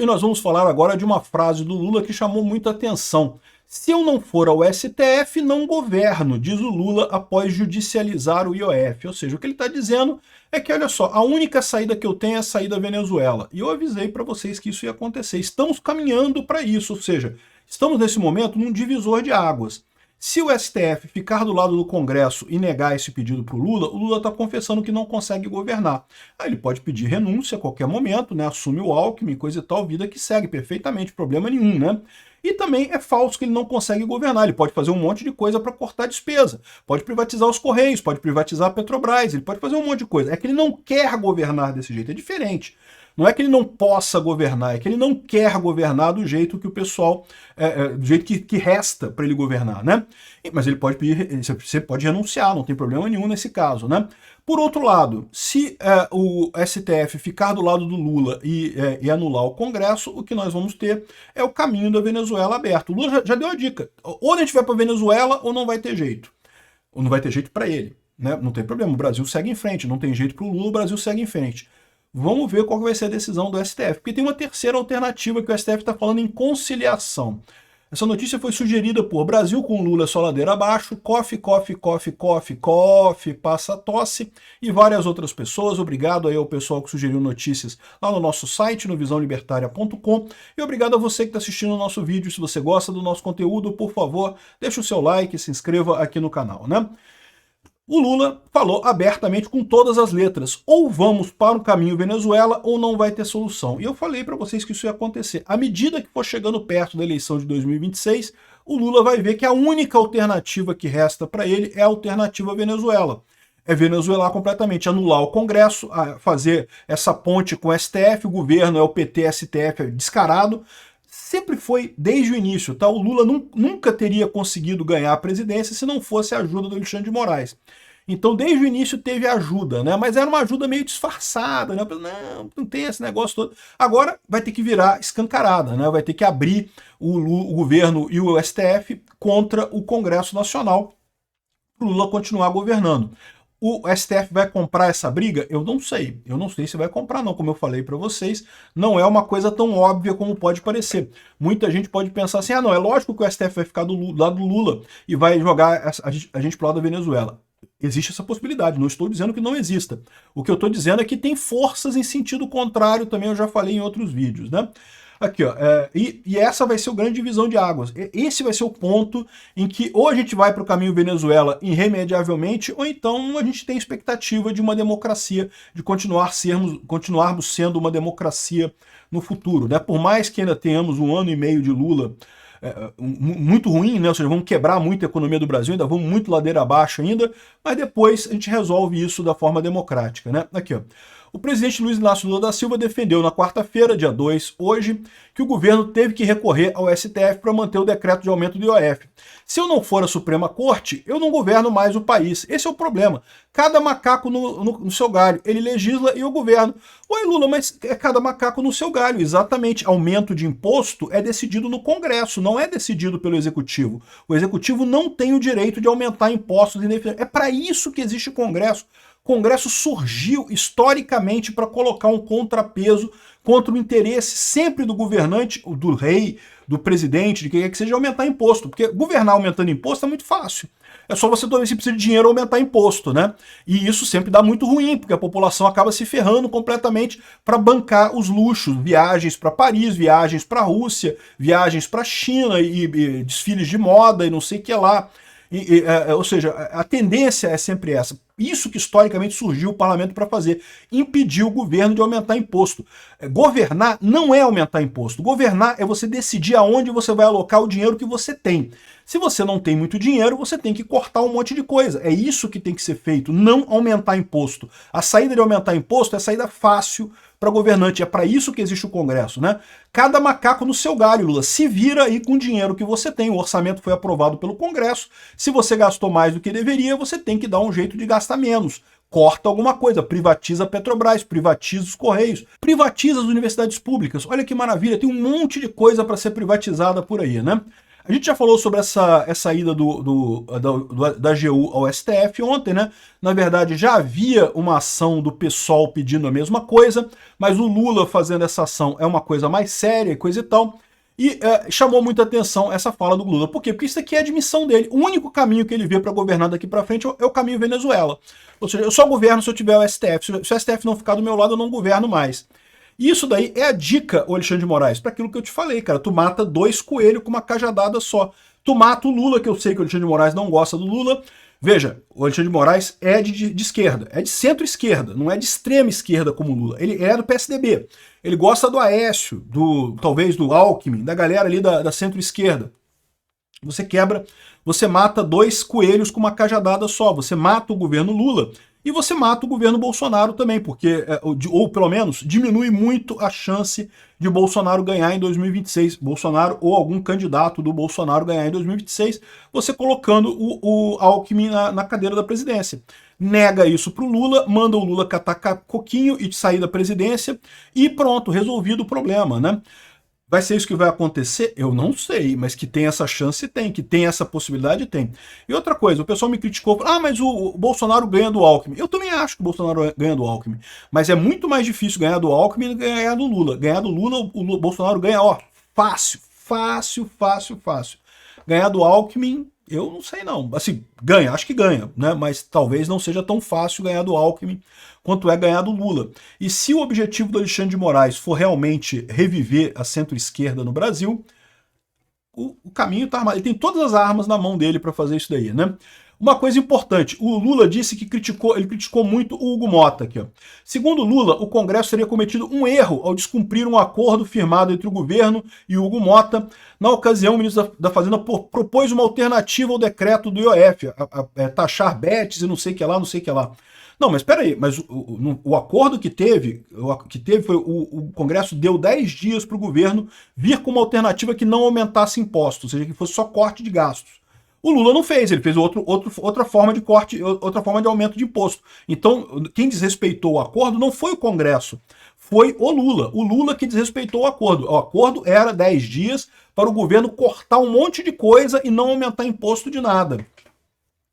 E nós vamos falar agora de uma frase do Lula que chamou muita atenção. Se eu não for ao STF, não governo, diz o Lula após judicializar o IOF. Ou seja, o que ele está dizendo é que, olha só, a única saída que eu tenho é a saída da Venezuela. E eu avisei para vocês que isso ia acontecer. Estamos caminhando para isso, ou seja, estamos nesse momento num divisor de águas. Se o STF ficar do lado do Congresso e negar esse pedido para o Lula está confessando que não consegue governar. Aí ele pode pedir renúncia a qualquer momento, né? Assume o Alckmin, coisa e tal, vida que segue perfeitamente, problema nenhum, né? E também é falso que ele não consegue governar, ele pode fazer um monte de coisa para cortar despesa, pode privatizar os Correios, pode privatizar a Petrobras, ele pode fazer um monte de coisa. É que ele não quer governar desse jeito, é diferente. Não é que ele não possa governar, é que ele não quer governar do jeito que o pessoal, do jeito que resta para ele governar, né? Mas ele pode pedir, você pode renunciar, não tem problema nenhum nesse caso, né? Por outro lado, se o STF ficar do lado do Lula e anular o Congresso, o que nós vamos ter é o caminho da Venezuela aberto. O Lula já deu a dica, ou a gente vai para a Venezuela ou não vai ter jeito. Ou não vai ter jeito para ele, né? Não tem problema, o Brasil segue em frente, não tem jeito para o Lula, o Brasil segue em frente. Vamos ver qual vai ser a decisão do STF, porque tem uma terceira alternativa que o STF está falando em conciliação. Essa notícia foi sugerida por Brasil com Lula só ladeira abaixo, coffee, passa tosse e várias outras pessoas. Obrigado aí ao pessoal que sugeriu notícias lá no nosso site, no visãolibertaria.com, e obrigado a você que está assistindo o nosso vídeo. Se você gosta do nosso conteúdo, por favor, deixe o seu like e se inscreva aqui no canal, né? O Lula falou abertamente com todas as letras, ou vamos para o caminho Venezuela ou não vai ter solução. E eu falei para vocês que isso ia acontecer. À medida que for chegando perto da eleição de 2026, o Lula vai ver que a única alternativa que resta para ele é a alternativa Venezuela. É venezuelar completamente, anular o Congresso, fazer essa ponte com o STF, o governo é o PT, STF é descarado. Sempre foi desde o início, tá? O Lula nunca teria conseguido ganhar a presidência se não fosse a ajuda do Alexandre de Moraes. Então, desde o início teve ajuda, né? Mas era uma ajuda meio disfarçada, né? Não tem esse negócio todo. Agora vai ter que virar escancarada, né? Vai ter que abrir o governo e o STF contra o Congresso Nacional para o Lula continuar governando. O STF vai comprar essa briga? Eu não sei. Eu não sei se vai comprar, não. Como eu falei para vocês, não é uma coisa tão óbvia como pode parecer. Muita gente pode pensar assim, não, é lógico que o STF vai ficar do lado do Lula e vai jogar a gente pro lado da Venezuela. Existe essa possibilidade, não estou dizendo que não exista. O que eu estou dizendo é que tem forças em sentido contrário, também eu já falei em outros vídeos, né? Aqui, ó, e essa vai ser o grande divisão de águas. Esse vai ser o ponto em que ou a gente vai para o caminho Venezuela irremediavelmente, ou então a gente tem expectativa de uma democracia, de continuarmos sendo uma democracia no futuro, né? Por mais que ainda tenhamos 1 ano e meio de Lula muito ruim, né? Ou seja, vamos quebrar muito a economia do Brasil, ainda vamos muito ladeira abaixo ainda, mas depois a gente resolve isso da forma democrática, né? Aqui, ó. O presidente Luiz Inácio Lula da Silva defendeu na quarta-feira, dia 2, hoje, que o governo teve que recorrer ao STF para manter o decreto de aumento do IOF. Se eu não for à Suprema Corte, eu não governo mais o país. Esse é o problema. Cada macaco no seu galho. Ele legisla e eu governo. Oi, Lula, mas é cada macaco no seu galho. Exatamente. Aumento de imposto é decidido no Congresso, não é decidido pelo Executivo. O Executivo não tem o direito de aumentar impostos. É para isso que existe o Congresso. O Congresso surgiu historicamente para colocar um contrapeso contra o interesse sempre do governante, do rei, do presidente, de quem quer que seja, aumentar imposto. Porque governar aumentando imposto é muito fácil. É só você toda vez que precisa de dinheiro aumentar imposto, né? E isso sempre dá muito ruim, porque a população acaba se ferrando completamente para bancar os luxos, viagens para Paris, viagens para a Rússia, viagens para a China e desfiles de moda e não sei o que lá. Ou seja, a tendência é sempre essa. Isso que historicamente surgiu o parlamento para fazer, impedir o governo de aumentar imposto. Governar não é aumentar imposto. Governar é você decidir aonde você vai alocar o dinheiro que você tem. Se você não tem muito dinheiro, você tem que cortar um monte de coisa. É isso que tem que ser feito, não aumentar imposto. A saída de aumentar imposto é a saída fácil para governante. É para isso que existe o Congresso, né? Cada macaco no seu galho, Lula. Se vira aí com o dinheiro que você tem. O orçamento foi aprovado pelo Congresso. Se você gastou mais do que deveria, você tem que dar um jeito de gastar menos. Corta alguma coisa, privatiza a Petrobras, privatiza os Correios, privatiza as universidades públicas. Olha que maravilha, tem um monte de coisa para ser privatizada por aí, né? A gente já falou sobre essa ida da AGU ao STF ontem, né? Na verdade, já havia uma ação do PSOL pedindo a mesma coisa, mas o Lula fazendo essa ação é uma coisa mais séria e coisa e tal. E chamou muita atenção essa fala do Lula. Por quê? Porque isso aqui é a admissão dele. O único caminho que ele vê para governar daqui para frente é o caminho Venezuela. Ou seja, eu só governo se eu tiver o STF. Se o STF não ficar do meu lado, eu não governo mais. E isso daí é a dica, Alexandre de Moraes, para aquilo que eu te falei, cara. Tu mata 2 coelhos com uma cajadada só. Tu mata o Lula, que eu sei que o Alexandre de Moraes não gosta do Lula. Veja, o Alexandre de Moraes é de esquerda, é de centro-esquerda, não é de extrema esquerda como o Lula. Ele é do PSDB. Ele gosta do Aécio, talvez do Alckmin, da galera ali da centro-esquerda. Você mata 2 coelhos com uma cajadada só. Você mata o governo Lula e você mata o governo Bolsonaro também, porque, ou pelo menos, diminui muito a chance de Bolsonaro ganhar em 2026. Bolsonaro ou algum candidato do Bolsonaro ganhar em 2026, você colocando o Alckmin na cadeira da presidência. Nega isso pro Lula, manda o Lula catar coquinho e sair da presidência e pronto, resolvido o problema, né? Vai ser isso que vai acontecer? Eu não sei, mas que tem essa chance, tem. Que tem essa possibilidade, tem. E outra coisa, o pessoal me criticou, mas o Bolsonaro ganha do Alckmin. Eu também acho que o Bolsonaro ganha do Alckmin. Mas é muito mais difícil ganhar do Alckmin do que ganhar do Lula. Ganhar do Lula, o Bolsonaro ganha, fácil, fácil, fácil, fácil. Ganhar do Alckmin, eu não sei não. Assim, ganha, acho que ganha, né? Mas talvez não seja tão fácil ganhar do Alckmin quanto é ganhar do Lula. E se o objetivo do Alexandre de Moraes for realmente reviver a centro-esquerda no Brasil, o caminho está armado. Ele tem todas as armas na mão dele para fazer isso daí, né? Uma coisa importante, o Lula disse que ele criticou muito o Hugo Mota aqui, ó. Segundo Lula, o Congresso teria cometido um erro ao descumprir um acordo firmado entre o governo e o Hugo Mota. Na ocasião, o ministro da Fazenda propôs uma alternativa ao decreto do IOF, taxar bets e não sei o que lá, não sei o que lá. Não, mas espera aí, mas o acordo que teve foi o Congresso deu 10 dias para o governo vir com uma alternativa que não aumentasse impostos, ou seja, que fosse só corte de gastos. O Lula não fez, ele fez outra forma de corte, outra forma de aumento de imposto. Então, quem desrespeitou o acordo não foi o Congresso, foi o Lula. O Lula que desrespeitou o acordo. O acordo era 10 dias para o governo cortar um monte de coisa e não aumentar imposto de nada.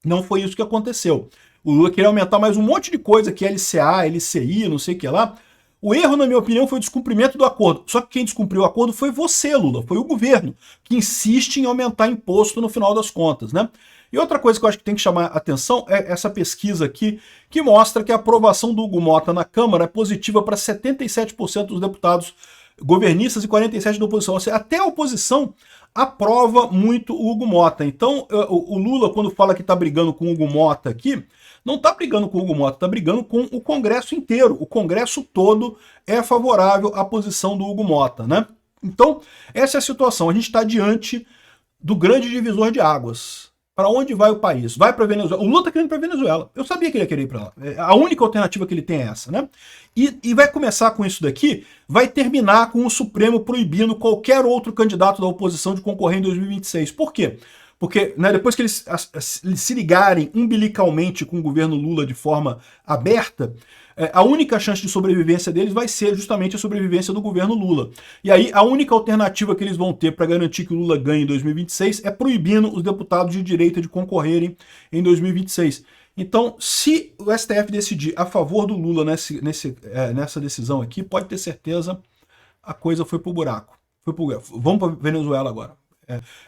Não foi isso que aconteceu. O Lula queria aumentar mais um monte de coisa, que LCA, LCI, não sei o que lá. O erro, na minha opinião, foi o descumprimento do acordo. Só que quem descumpriu o acordo foi você, Lula, foi o governo, que insiste em aumentar imposto no final das contas, né? E outra coisa que eu acho que tem que chamar a atenção é essa pesquisa aqui, que mostra que a aprovação do Hugo Mota na Câmara é positiva para 77% dos deputados governistas e 47% da oposição. Ou seja, até a oposição aprova muito o Hugo Mota. Então, o Lula, quando fala que está brigando com o Hugo Mota aqui, não está brigando com o Hugo Mota, está brigando com o Congresso inteiro. O Congresso todo é favorável à posição do Hugo Mota, né? Então, essa é a situação. A gente está diante do grande divisor de águas. Para onde vai o país? Vai para a Venezuela. O Lula está querendo ir para a Venezuela. Eu sabia que ele ia querer ir para lá. A única alternativa que ele tem é essa, né? E vai começar com isso daqui, vai terminar com o Supremo proibindo qualquer outro candidato da oposição de concorrer em 2026. Por quê? Porque depois que eles se ligarem umbilicalmente com o governo Lula de forma aberta, a única chance de sobrevivência deles vai ser justamente a sobrevivência do governo Lula. E aí a única alternativa que eles vão ter para garantir que o Lula ganhe em 2026 é proibindo os deputados de direita de concorrerem em 2026. Então, se o STF decidir a favor do Lula nessa decisão aqui, pode ter certeza a coisa foi pro buraco. Vamos para Venezuela agora.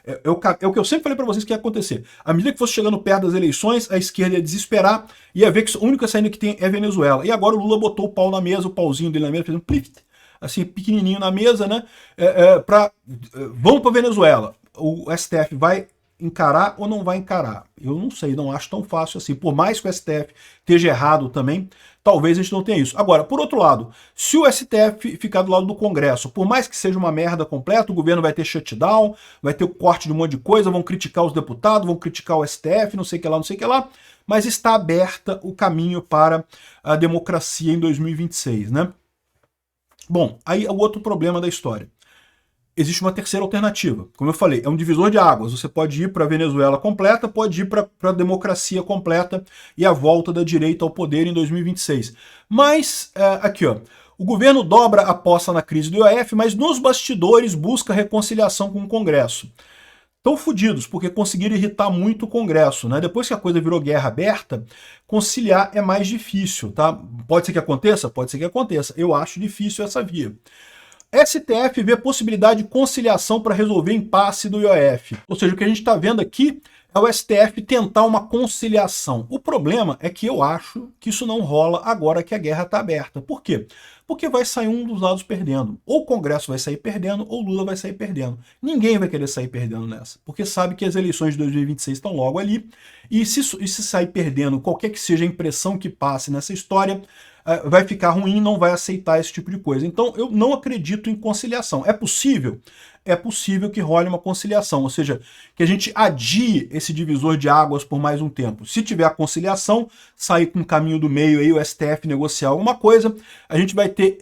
É o que eu sempre falei para vocês que ia acontecer. À medida que fosse chegando perto das eleições, a esquerda ia desesperar, ia ver que a única saída que tem é Venezuela. E agora o Lula botou o pau na mesa, o pauzinho dele na mesa, fez um plift, assim, pequenininho na mesa, né? Vamos para Venezuela. O STF vai encarar ou não vai encarar? Eu não sei, não acho tão fácil assim. Por mais que o STF esteja errado também, talvez a gente não tenha isso. Agora, por outro lado, se o STF ficar do lado do Congresso, por mais que seja uma merda completa, o governo vai ter shutdown, vai ter o corte de um monte de coisa, vão criticar os deputados, vão criticar o STF, não sei o que lá, não sei o que lá, mas está aberta o caminho para a democracia em 2026, né? Bom, aí é o outro problema da história. Existe uma terceira alternativa. Como eu falei, é um divisor de águas. Você pode ir para a Venezuela completa, pode ir para a democracia completa e a volta da direita ao poder em 2026. Mas, aqui, ó, o governo dobra a aposta na crise do IOF, mas nos bastidores busca reconciliação com o Congresso. estão fodidos, porque conseguiram irritar muito o Congresso, né? Depois que a coisa virou guerra aberta, conciliar é mais difícil, tá? Pode ser que aconteça? Pode ser que aconteça. Eu acho difícil essa via. STF vê possibilidade de conciliação para resolver impasse do IOF. Ou seja, o que a gente está vendo aqui é o STF tentar uma conciliação. O problema é que eu acho que isso não rola agora que a guerra está aberta. Por quê? Porque vai sair um dos lados perdendo. Ou o Congresso vai sair perdendo, ou Lula vai sair perdendo. Ninguém vai querer sair perdendo nessa, porque sabe que as eleições de 2026 estão logo ali, e se sair perdendo, qualquer que seja a impressão que passe nessa história, vai ficar ruim, não vai aceitar esse tipo de coisa. Então eu não acredito em conciliação. É possível? É possível que role uma conciliação, ou seja, que a gente adie esse divisor de águas por mais um tempo. Se tiver a conciliação, sair com o caminho do meio aí, o STF negociar alguma coisa, a gente vai ter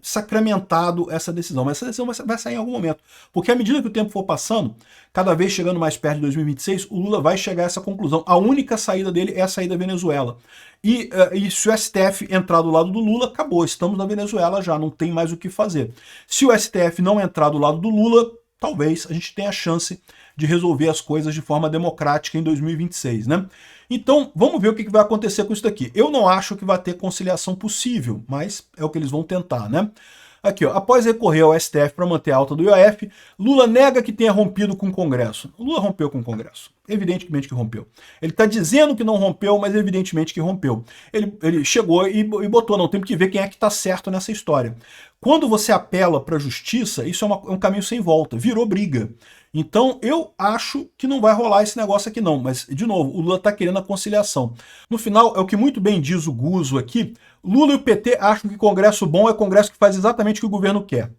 sacramentado essa decisão, mas essa decisão vai sair em algum momento, porque à medida que o tempo for passando, cada vez chegando mais perto de 2026, o Lula vai chegar a essa conclusão. A única saída dele é a saída da Venezuela. E se o STF entrar do lado do Lula, acabou, estamos na Venezuela já, não tem mais o que fazer. Se o STF não entrar do lado do Lula, talvez a gente tenha a chance de resolver as coisas de forma democrática em 2026, né? Então, vamos ver o que vai acontecer com isso daqui. Eu não acho que vai ter conciliação possível, mas é o que eles vão tentar, né? Aqui, ó, após recorrer ao STF para manter a alta do IOF, Lula nega que tenha rompido com o Congresso. O Lula rompeu com o Congresso. Evidentemente que rompeu. Ele está dizendo que não rompeu, mas evidentemente que rompeu. Ele chegou e botou, não, temos que ver quem é que está certo nessa história. Quando você apela para a justiça, isso é um caminho sem volta, virou briga. Então eu acho que não vai rolar esse negócio aqui não, mas de novo, o Lula está querendo a conciliação. No final, é o que muito bem diz o Guzzo aqui, Lula e o PT acham que Congresso bom é Congresso que faz exatamente o que o governo quer.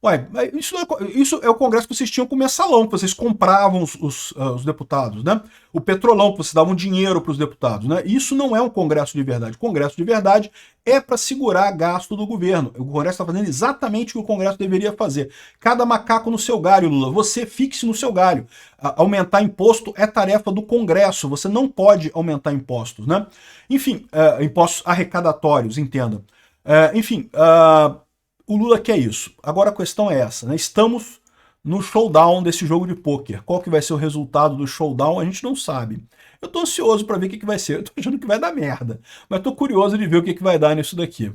Ué, isso é o Congresso que vocês tinham com o mensalão, que vocês compravam os deputados, né? O petrolão, que vocês davam dinheiro para os deputados, né? Isso não é um Congresso de verdade. O Congresso de verdade é para segurar gasto do governo. O Congresso está fazendo exatamente o que o Congresso deveria fazer. Cada macaco no seu galho, Lula. Você fixe no seu galho. Aumentar imposto é tarefa do Congresso. Você não pode aumentar impostos, né? Enfim, impostos arrecadatórios, entenda. O Lula quer isso. Agora a questão é essa, né? Estamos no showdown desse jogo de pôquer. Qual que vai ser o resultado do showdown, a gente não sabe. Eu tô ansioso para ver o que vai ser. Eu tô achando que vai dar merda, mas tô curioso de ver o que vai dar nisso daqui.